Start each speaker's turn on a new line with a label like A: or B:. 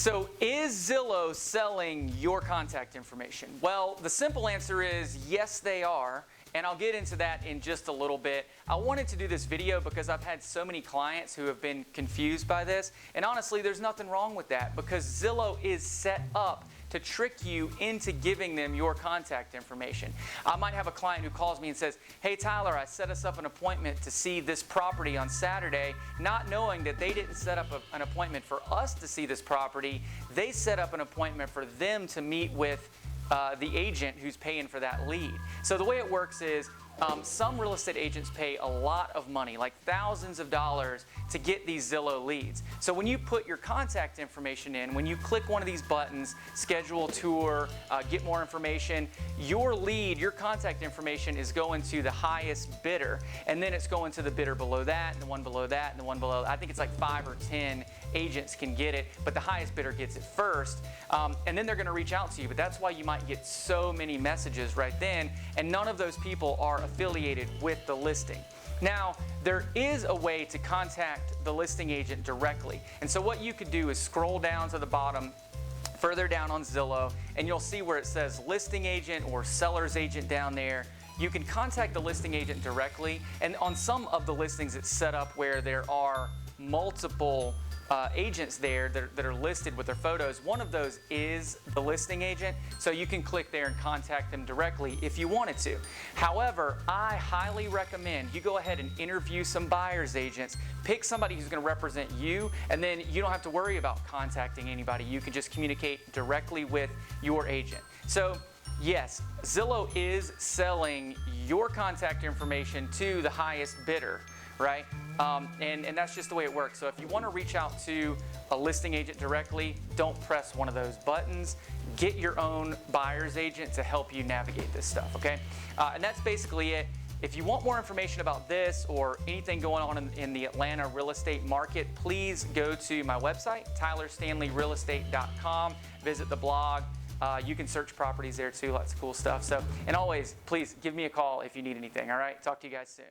A: So is Zillow selling your contact information? Well, the simple answer is yes, they are. And I'll get into that in just a little bit. I wanted to do this video because I've had so many clients who have been confused by this. And honestly, there's nothing wrong with that because Zillow is set up to trick you into giving them your contact information. I might have a client who calls me and says, "Hey Tyler, I set us up an appointment to see this property on Saturday," not knowing that they didn't set up an appointment for us to see this property. They set up an appointment for them to meet with the agent who's paying for that lead. So the way it works is some real estate agents pay a lot of money, like thousands of dollars, to get these Zillow leads. So when you put your contact information in, when you click one of these buttons, schedule a tour, get more information, your lead, your contact information is going to the highest bidder, and then it's going to the bidder below that, and the one below that, and the one below. I think it's like 5 or 10 agents can get it, but the highest bidder gets it first, and then they're going to reach out to you. But that's why you might get so many messages right then, and none of those people are affiliated with the listing. Now, there is a way to contact the listing agent directly. And so what you could do is scroll down to the bottom, further down on Zillow, and you'll see where it says listing agent or seller's agent down there. You can contact the listing agent directly, and on some of the listings it's set up where there are multiple agents there that are listed with their photos. One of those is the listing agent, so you can click there and contact them directly if you wanted to. However, I highly recommend you go ahead and interview some buyer's agents, pick somebody who's going to represent you, and then you don't have to worry about contacting anybody. You can just communicate directly with your agent. So yes, Zillow is selling your contact information to the highest bidder, right? And that's just the way it works. So if you want to reach out to a listing agent directly, don't press one of those buttons. Get your own buyer's agent to help you navigate this stuff, okay? And that's basically it. If you want more information about this or anything going on in the Atlanta real estate market, please go to my website, tylerstanleyrealestate.com. Visit the blog. You can search properties there too, lots of cool stuff. So, and always, please give me a call if you need anything, all right? Talk to you guys soon.